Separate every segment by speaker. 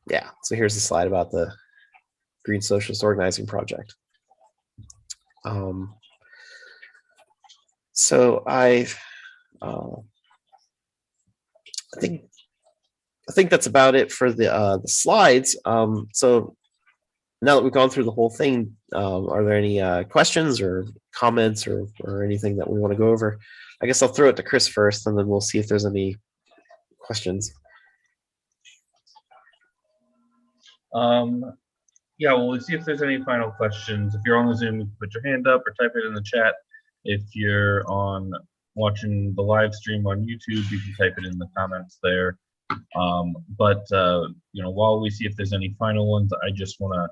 Speaker 1: yeah, so here's the slide about the Green Socialist Organizing Project. So uh, I think that's about it for the slides. So now that we've gone through the whole thing, are there any questions or comments or anything that we want to go over? I guess I'll throw it to Chris first, and then we'll see if there's any questions.
Speaker 2: Yeah, well, we'll see if there's any final questions. If you're on the Zoom, you can put your hand up or type it in the chat. If you're on watching the live stream on YouTube, you can type it in the comments there. But you know, while we see if there's any final ones, I just want to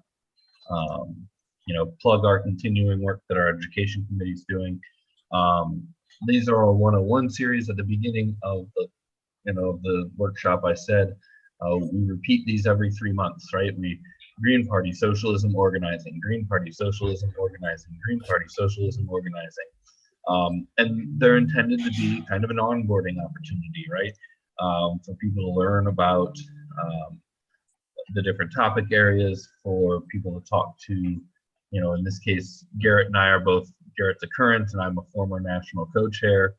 Speaker 2: you know, plug our continuing work that our education committee is doing. These are our 101 series. At the beginning of the the workshop, I said we repeat these every 3 months, right? Green Party Socialism Organizing, Green Party Socialism Organizing, Green Party Socialism Organizing. And they're intended to be kind of an onboarding opportunity, right? For people to learn about the different topic areas, for people to talk to, you know, in this case, Garrett and I are both, Garrett's a current and I'm a former national co-chair.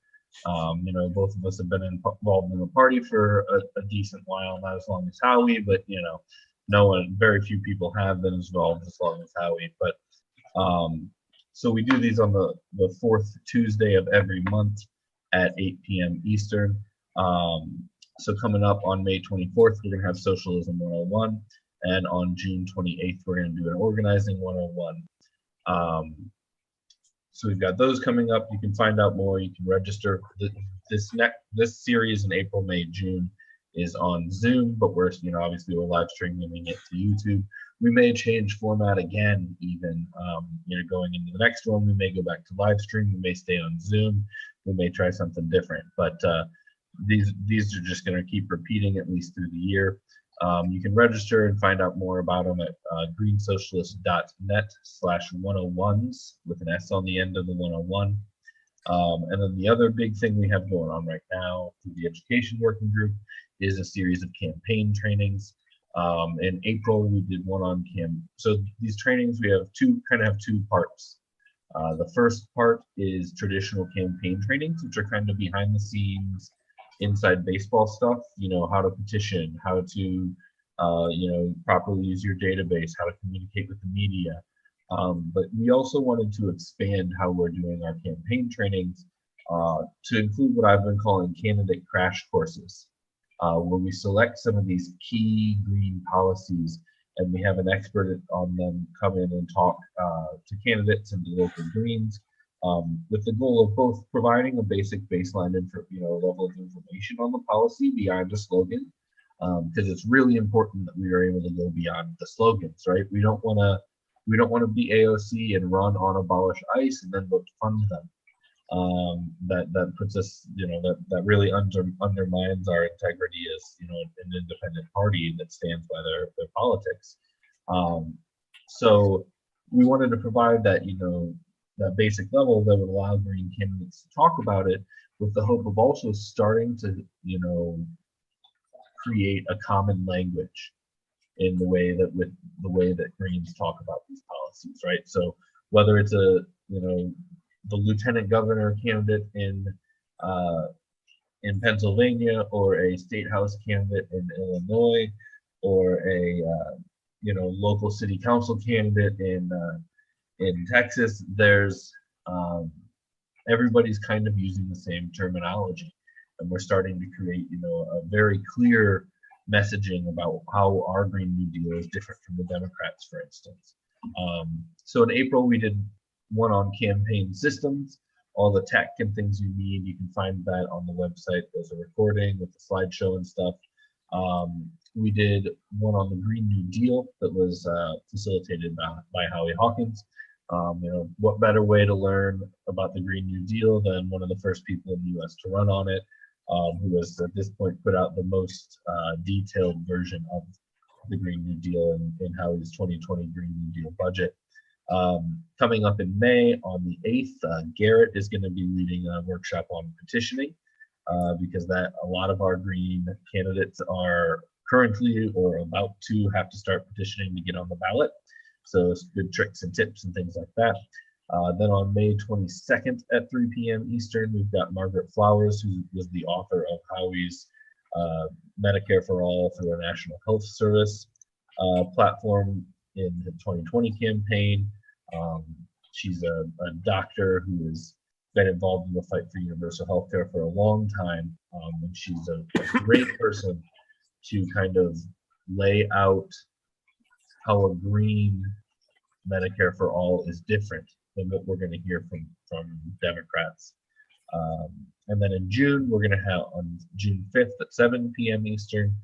Speaker 2: You know, both of us have been involved in the party for a decent while, not as long as Howie, but, you know, very few people have been involved as long as Howie. But so we do these on the fourth Tuesday of every month at 8 p.m. Eastern. So coming up on May 24th, we're going to have Socialism 101. And on June 28th, we're going to do an Organizing 101. So we've got those coming up. You can find out more. You can register. This series in April, May, June is on Zoom, but we're, you know, obviously we're live streaming it to YouTube. We may change format again, even, you know, going into the next one. We may go back to live stream. We may stay on Zoom. We may try something different. But these are just going to keep repeating at least through the year. You can register and find out more about them at greensocialist.net/101s with an S on the end of the 101. And then the other big thing we have going on right now through the education working group is a series of campaign trainings. In April, we did one on so these trainings, we have two parts. The first part is traditional campaign trainings, which are kind of behind the scenes, inside baseball stuff, you know, how to petition, how to, you know, properly use your database, how to communicate with the media. But we also wanted to expand how we're doing our campaign trainings to include what I've been calling candidate crash courses, where we select some of these key green policies and we have an expert on them come in and talk to candidates and to local Greens, with the goal of both providing a basic baseline level of information on the policy beyond a slogan, because it's really important that we are able to go beyond the slogans, right? We don't want to be AOC and run on abolish ICE and then vote to fund them. That puts us, you know, that really undermines our integrity as, you know, an independent party that stands by their politics. So we wanted to provide that, you know, that basic level that would allow Green candidates to talk about it, with the hope of also starting to, you know, create a common language in the way that Greens talk about these policies, right? So whether it's the lieutenant governor candidate in Pennsylvania, or a state house candidate in Illinois, or a local city council candidate in Texas, there's everybody's kind of using the same terminology, and we're starting to create, you know, a very clear messaging about how our Green New Deal is different from the Democrats, for instance. So in April, we did one on campaign systems, all the tech and things you need. You can find that on the website. There's a recording with the slideshow and stuff. We did one on the Green New Deal that was facilitated by Howie Hawkins. You know, what better way to learn about the Green New Deal than one of the first people in the U.S. to run on it, who has at this point put out the most detailed version of the Green New Deal in Howie's 2020 Green New Deal budget. Coming up in May on the 8th, Garrett is going to be leading a workshop on petitioning, because a lot of our Green candidates are currently or about to have to start petitioning to get on the ballot. So it's good tricks and tips and things like that. Then on May 22nd at 3 p.m. Eastern, we've got Margaret Flowers, who was the author of Howie's Medicare for All through a National Health Service platform in the 2020 campaign. She's a doctor who has been involved in the fight for universal health care for a long time. And she's a great person to kind of lay out how a green Medicare for all is different than what we're going to hear from Democrats. And then in June, we're going to have on June 5th at 7 p.m. Eastern,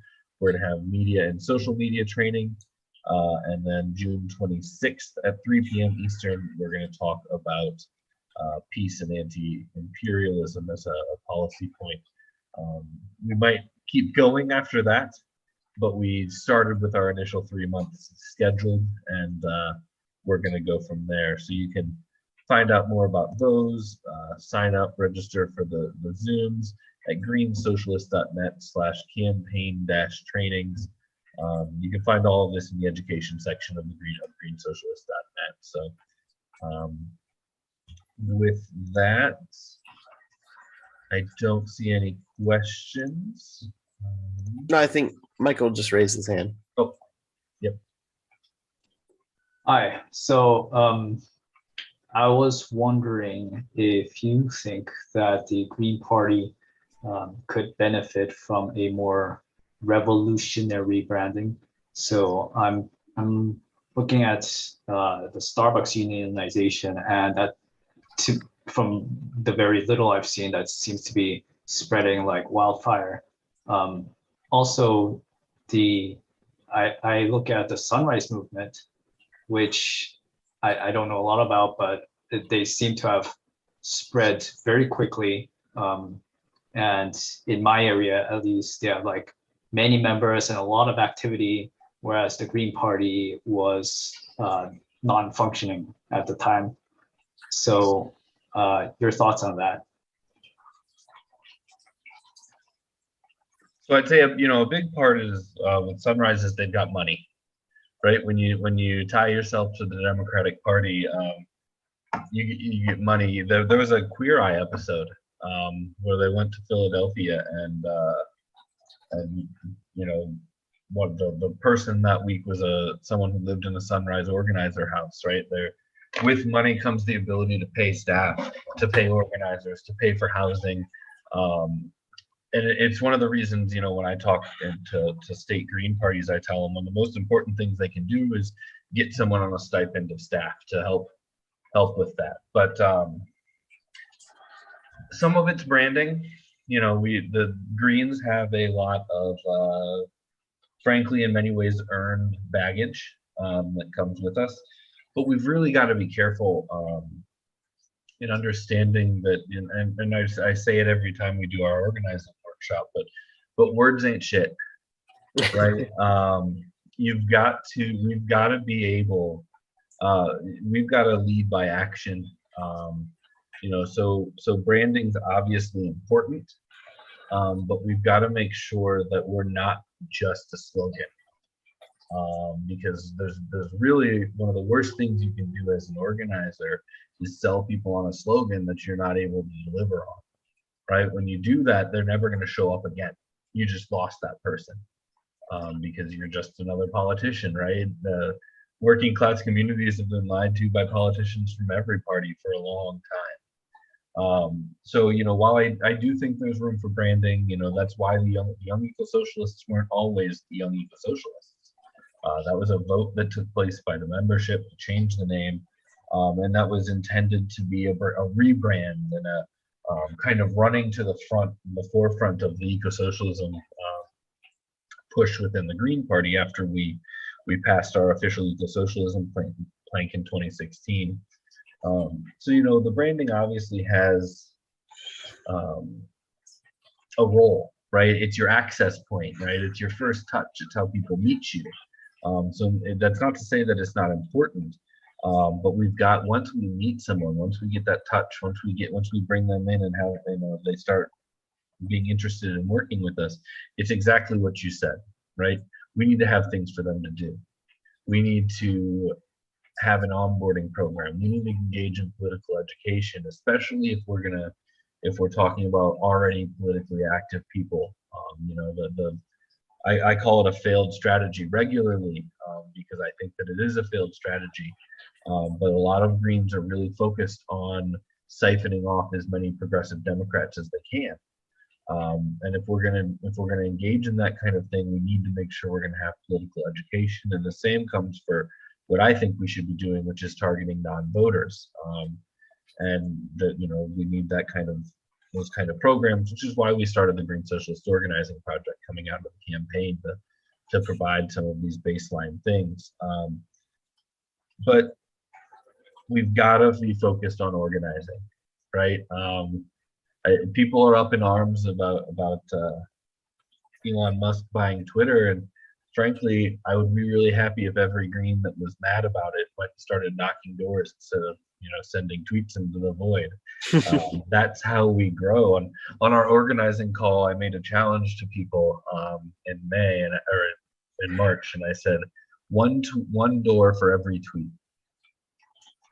Speaker 2: we're going to have media and social media training. And then June 26th at 3 p.m. Eastern, we're going to talk about peace and anti-imperialism as a policy point. We might keep going after that, but we started with our initial 3 months scheduled, and we're going to go from there. So you can find out more about those, sign up, register for the Zooms at greensocialist.net/campaign-trainings. You can find all of this in the education section of the greensocialist.net. So with that, I don't see any questions.
Speaker 1: No, I think Michael just raised his hand.
Speaker 2: Oh, yep.
Speaker 3: Hi. So I was wondering if you think that the Green Party could benefit from a more revolutionary branding. So I'm looking at the Starbucks unionization, and that from the very little I've seen, that seems to be spreading like wildfire. Also, I look at the Sunrise Movement, which I don't know a lot about, but they seem to have spread very quickly. And in my area, at least, they have like many members and a lot of activity, whereas the Green Party was non-functioning at the time. So your thoughts on that?
Speaker 2: So I'd say, a big part is with Sunrise is they've got money, right? When you tie yourself to the Democratic Party, you get money. There was a Queer Eye episode where they went to Philadelphia, and what the person that week was someone who lived in a Sunrise organizer house, right? There, with money comes the ability to pay staff, to pay organizers, to pay for housing. And it's one of the reasons, when I talk to state Green parties, I tell them one of the most important things they can do is get someone on a stipend of staff to help with that. But some of it's branding. The Greens have a lot of, frankly, in many ways, earned baggage that comes with us. But we've really got to be careful in understanding that, and I say it every time we do our organizing workshop, but words ain't shit, right? We've got to be able, we've got to lead by action. So branding's obviously important, but we've got to make sure that we're not just a slogan. Because there's really one of the worst things you can do as an organizer is sell people on a slogan that you're not able to deliver on, right? When you do that, they're never going to show up again. You just lost that person because you're just another politician, right? The working class communities have been lied to by politicians from every party for a long time. So while I do think there's room for branding, that's why the young eco-socialists weren't always the young eco-socialists. That was a vote that took place by the membership to change the name, and that was intended to be a rebrand and a kind of running to the forefront of the eco-socialism push within the Green Party after we passed our official eco-socialism plank in 2016. So the branding obviously has a role, right? It's your access point, right? It's your first touch. It's how people meet you. So that's not to say that it's not important, but we've got, once we meet someone, once we get that touch, once we bring them in and have they start being interested in working with us, it's exactly what you said. right? We need to have things for them to do. We need to have an onboarding program. We need to engage in political education, especially if we're talking about already politically active people. I call it a failed strategy regularly, because I think that it is a failed strategy. But a lot of Greens are really focused on siphoning off as many progressive Democrats as they can. And if we're gonna engage in that kind of thing, we need to make sure we're gonna have political education. And the same comes for what I think we should be doing, which is targeting non-voters. And that we need those kind of programs, which is why we started the Green Socialist Organizing Project, coming out of the campaign to provide some of these baseline things. But we've got to be focused on organizing, right? People are up in arms about Elon Musk buying Twitter, and frankly, I would be really happy if every Green that was mad about it went and started knocking doors instead of sending tweets into the void. That's how we grow. On our organizing call, I made a challenge to people in March, and I said one door for every tweet,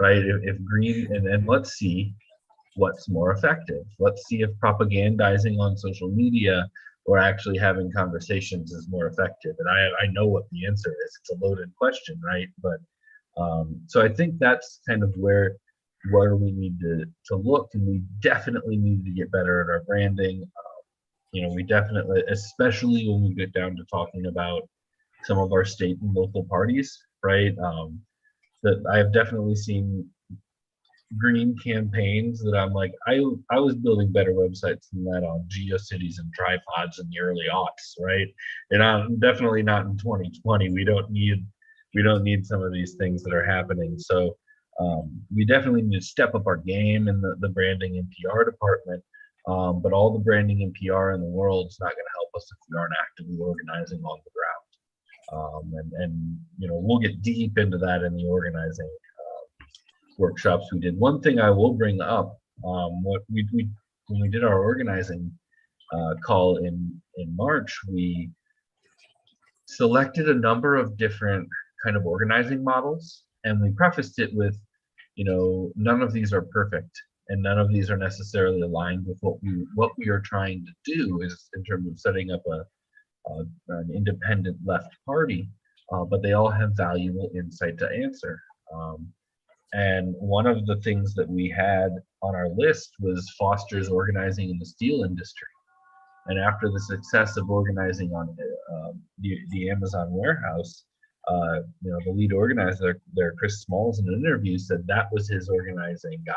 Speaker 2: right? If Green, and let's see what's more effective. Let's see if propagandizing on social media or actually having conversations is more effective. And I know what the answer is. It's a loaded question, right? But so I think that's kind of where we need to look, and we definitely need to get better at our branding. We definitely, especially when we get down to talking about some of our state and local parties, right? That I have definitely seen Green campaigns that I'm like, I was building better websites than that on GeoCities and tripods in the early aughts, right? And I'm definitely not in 2020. We don't need some of these things that are happening. So we definitely need to step up our game in the branding and PR department. But all the branding and PR in the world is not going to help us if we aren't actively organizing on the ground. And we'll get deep into that in the organizing workshops we did. One thing I will bring up, what when we did our organizing call in March, we selected a number of different kind of organizing models, and we prefaced it with, none of these are perfect, and none of these are necessarily aligned with what we are trying to do is in terms of setting up an independent left party, but they all have valuable insight to answer. And one of the things that we had on our list was Foster's organizing in the steel industry. And after the success of organizing on the Amazon warehouse, the lead organizer there, Chris Smalls, in an interview said that was his organizing guy,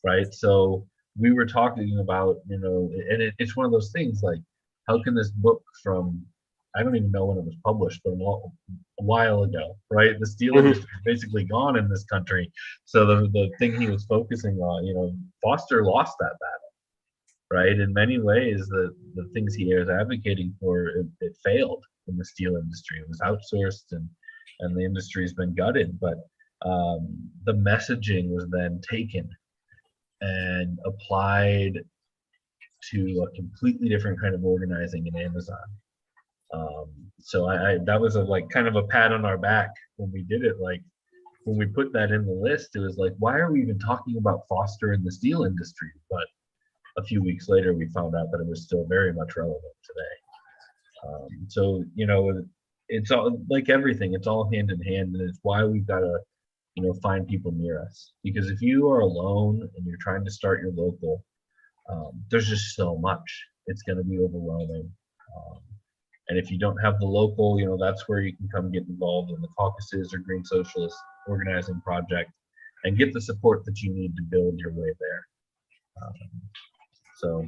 Speaker 2: right? So we were talking about, and it's one of those things like, how can this book from, I don't even know when it was published, but a while ago, right? The steel industry is basically gone in this country. So the thing he was focusing on, Foster lost that battle, right? In many ways, the things he is advocating for, it failed in the steel industry. It was outsourced, and the industry's been gutted. But the messaging was then taken and applied to a completely different kind of organizing in Amazon. So that was kind of a pat on our back when we did it. Like when we put that in the list, it was like, why are we even talking about Foster in the steel industry? But a few weeks later, we found out that it was still very much relevant today. So it's all like everything. It's all hand in hand, and it's why we've got to find people near us. Because if you are alone and you're trying to start your local, there's just so much. It's going to be overwhelming. And if you don't have the local, that's where you can come get involved in the caucuses or Green Socialist Organizing Project and get the support that you need to build your way there. So,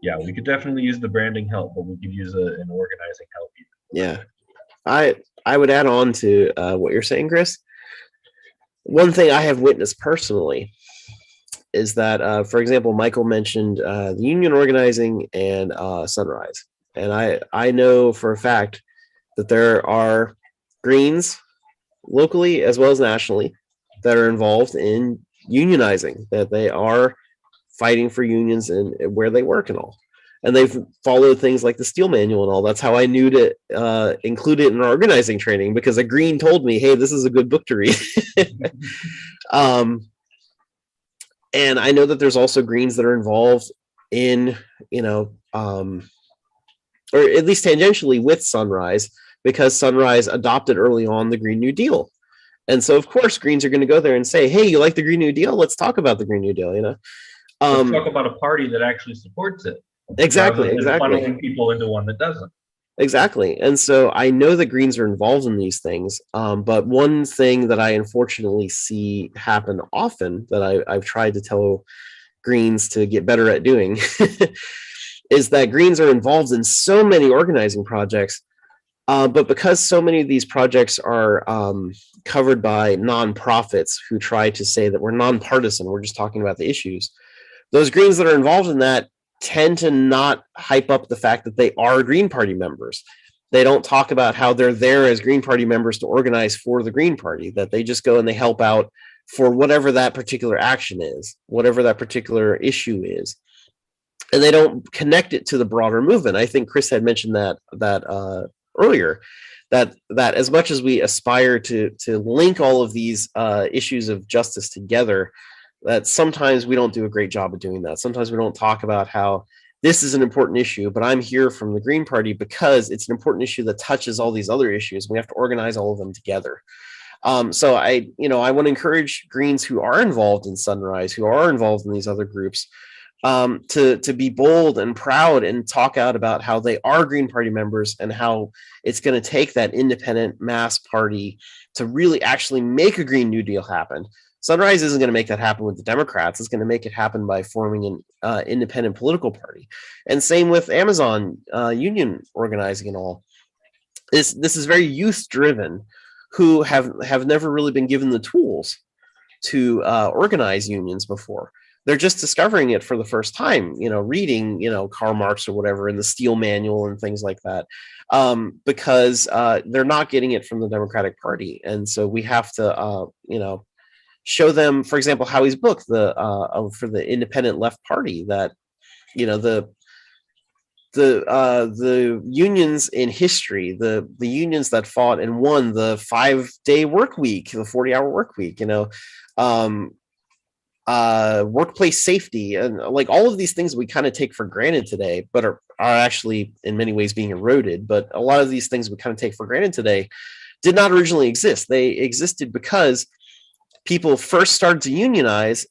Speaker 2: yeah, we could definitely use the branding help, but we could use an organizing help.
Speaker 1: Yeah, I would add on to what you're saying, Chris. One thing I have witnessed personally is that, for example, Michael mentioned the union organizing and Sunrise. And I know for a fact that there are Greens locally as well as nationally that are involved in unionizing, that they are fighting for unions and where they work and all. and they've followed things like the Steel Manual and all. That's how I knew to include it in our organizing training, because a Green told me, hey, this is a good book to read. And I know that there's also Greens that are involved in, or at least tangentially with Sunrise, because Sunrise adopted early on the Green New Deal. And so, of course, Greens are going to go there and say, hey, you like the Green New Deal? Let's talk about the Green New Deal,
Speaker 2: Let's talk about a party that actually supports it.
Speaker 1: Exactly.
Speaker 2: Funneling people into one that doesn't.
Speaker 1: Exactly. And so I know that Greens are involved in these things. But one thing that I unfortunately see happen often, that I've tried to tell Greens to get better at doing, is that Greens are involved in so many organizing projects. But because so many of these projects are covered by nonprofits who try to say that we're nonpartisan, we're just talking about the issues, those Greens that are involved in that tend to not hype up the fact that they are Green Party members. They don't talk about how they're there as Green Party members to organize for the Green Party, that they just go and they help out for whatever that particular action is, whatever that particular issue is. And they don't connect it to the broader movement. I think Chris had mentioned that earlier, that as much as we aspire to link all of these issues of justice together, that sometimes we don't do a great job of doing that. Sometimes we don't talk about how this is an important issue, but I'm here from the Green Party because it's an important issue that touches all these other issues. We have to organize all of them together. So I want to encourage Greens who are involved in Sunrise, who are involved in these other groups, to be bold and proud and talk out about how they are Green Party members and how it's going to take that independent mass party to really actually make a Green New Deal happen. Sunrise isn't going to make that happen with the Democrats. It's going to make it happen by forming an independent political party. And same with Amazon union organizing and all. This is very youth driven, who have never really been given the tools to organize unions before. They're just discovering it for the first time, reading, Karl Marx or whatever in the Steel Manual and things like that, because they're not getting it from the Democratic Party. And so we have to, show them, for example, Howie's book, for the Independent Left Party, that the unions in history, the unions that fought and won the 5-day work week, the 40-hour work week, workplace safety, and like all of these things we kind of take for granted today, but are actually in many ways being eroded. But a lot of these things we kind of take for granted today did not originally exist. They existed because people first started to unionize,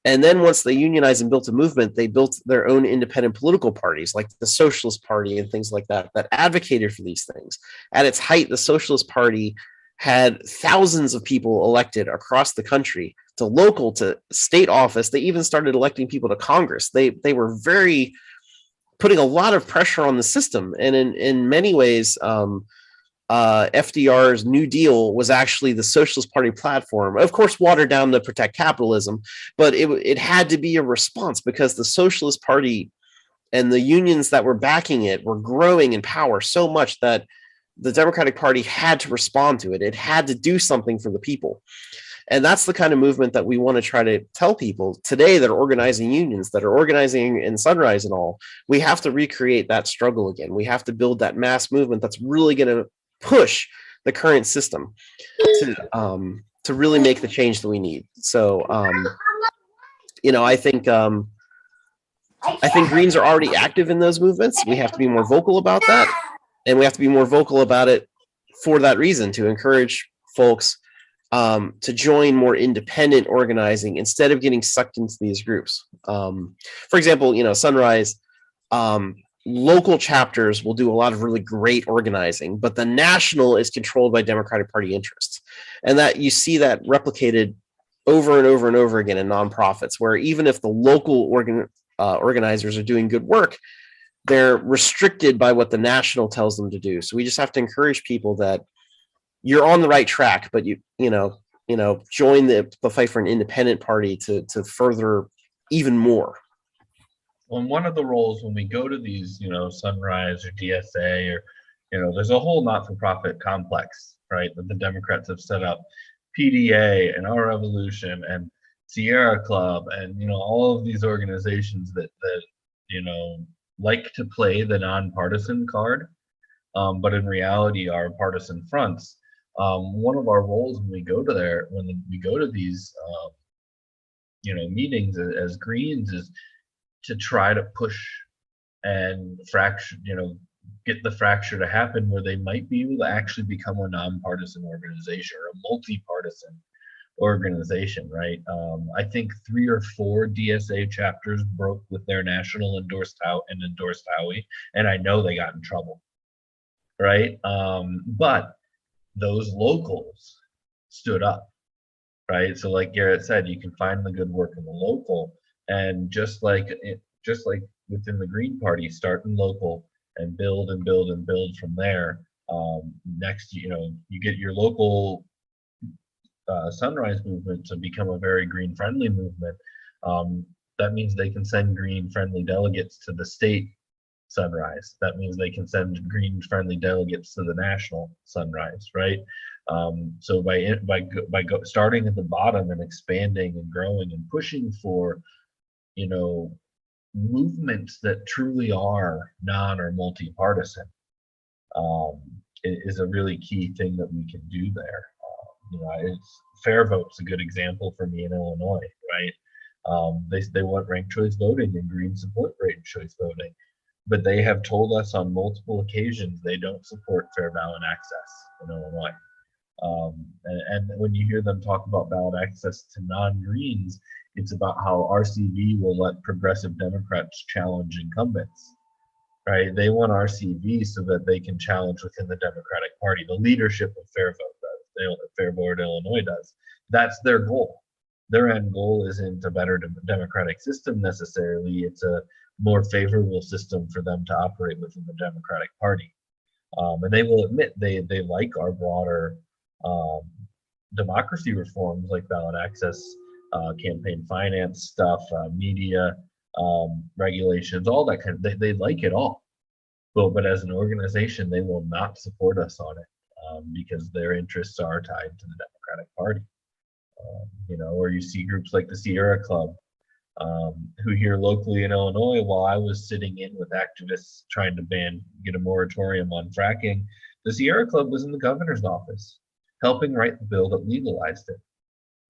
Speaker 1: and then once they unionized and built a movement, they built their own independent political parties, like the Socialist Party and things like that, that advocated for these things. At its height, the Socialist Party had thousands of people elected across the country, to local, to state office. They even started electing people to Congress. They were very putting a lot of pressure on the system. And in many ways, FDR's New Deal was actually the Socialist Party platform, of course, watered down to protect capitalism, but it had to be a response, because the Socialist Party and the unions that were backing it were growing in power so much that the Democratic Party had to respond to it. It had to do something for the people. And that's the kind of movement that we want to try to tell people today that are organizing unions, that are organizing in Sunrise and all. We have to recreate that struggle again. We have to build that mass movement that's really going to push the current system to really make the change that we need. So, I think Greens are already active in those movements. We have to be more vocal about that, and we have to be more vocal about it for that reason, to encourage folks to join more independent organizing instead of getting sucked into these groups. For example, Sunrise, local chapters will do a lot of really great organizing, but the national is controlled by Democratic Party interests. And that you see that replicated over and over and over again in nonprofits, where even if the local organizers are doing good work, they're restricted by what the national tells them to do. So we just have to encourage people that you're on the right track, but you join the fight for an independent party to further even more.
Speaker 2: Well, one of the roles when we go to these, Sunrise or DSA, or, there's a whole not-for-profit complex, right, that the Democrats have set up, PDA and Our Revolution and Sierra Club and, all of these organizations that like to play the nonpartisan card, but in reality are partisan fronts. One of our roles when we go to these meetings as Greens is to try to push and fracture, get the fracture to happen where they might be able to actually become a nonpartisan organization or a multi-partisan organization, right? I think 3 or 4 DSA chapters broke with their national endorsed Howie, and I know they got in trouble, right? But those locals stood up, right? So like Garrett said, you can find the good work in the local, and just like within the Green Party, start in local and build and build and build from there. Next, you get your local sunrise movement to become a very green friendly movement. That means they can send green friendly delegates to the state sunrise. That means they can send green friendly delegates to the national sunrise, right? So starting at the bottom and expanding and growing and pushing for, movements that truly are non or multi-partisan, is a really key thing that we can do there. Fair Vote's a good example for me in Illinois, right? They want ranked choice voting, and Greens support ranked choice voting, but they have told us on multiple occasions they don't support fair ballot access in Illinois. And when you hear them talk about ballot access to non-Greens, it's about how RCV will let progressive Democrats challenge incumbents, right? They want RCV so that they can challenge within the Democratic Party. The leadership of Fair Vote does. Fair Vote Illinois does. That's their goal. Their end goal isn't a better democratic system necessarily. It's a more favorable system for them to operate within the Democratic Party. And they will admit they like our broader democracy reforms like ballot access, campaign finance stuff, media regulations, all that kind of. They like it all, but as an organization, they will not support us on it because their interests are tied to the Democratic Party. Or you see groups like the Sierra Club, who here locally in Illinois, while I was sitting in with activists trying to get a moratorium on fracking, the Sierra Club was in the governor's office helping write the bill that legalized it,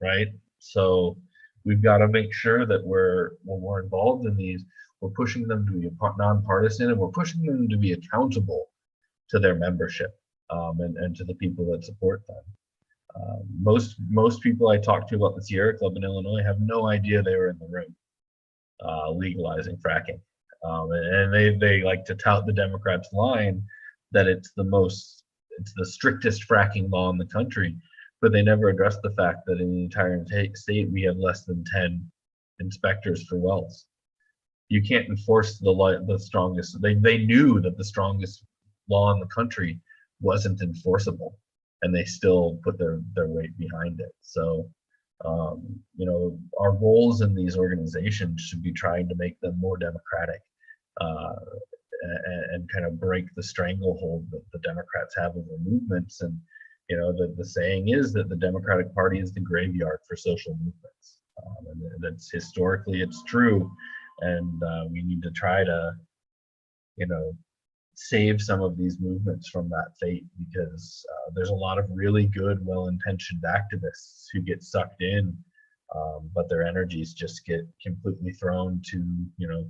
Speaker 2: right? So we've got to make sure that when we're involved in these, we're pushing them to be nonpartisan, and we're pushing them to be accountable to their membership and to the people that support them. Most people I talk to about the Sierra Club in Illinois have no idea they were in the room legalizing fracking, and they like to tout the Democrats' line that it's the strictest fracking law in the country, but they never address the fact that in the entire state we have less than 10 inspectors for wells. You can't enforce the strongest. They knew that the strongest law in the country wasn't enforceable, and they still put their weight behind it. So, our goals in these organizations should be trying to make them more democratic and kind of break the stranglehold that the Democrats have over movements. And, the saying is that the Democratic Party is the graveyard for social movements. And that's historically, it's true. And we need to try to, save some of these movements from that fate, because there's a lot of really good, well-intentioned activists who get sucked in, but their energies just get completely thrown to,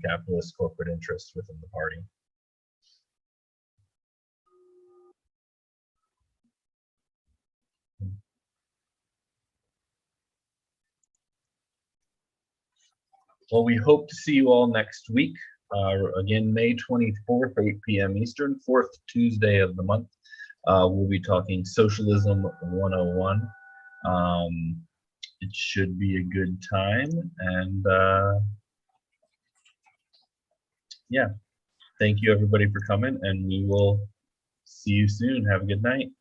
Speaker 2: capitalist corporate interests within the party. Well, we hope to see you all next week. Again, May 24th, 8 p.m. Eastern, 4th Tuesday of the month. We'll be talking Socialism 101. It should be a good time. And yeah, thank you everybody for coming, and we will see you soon. Have a good night.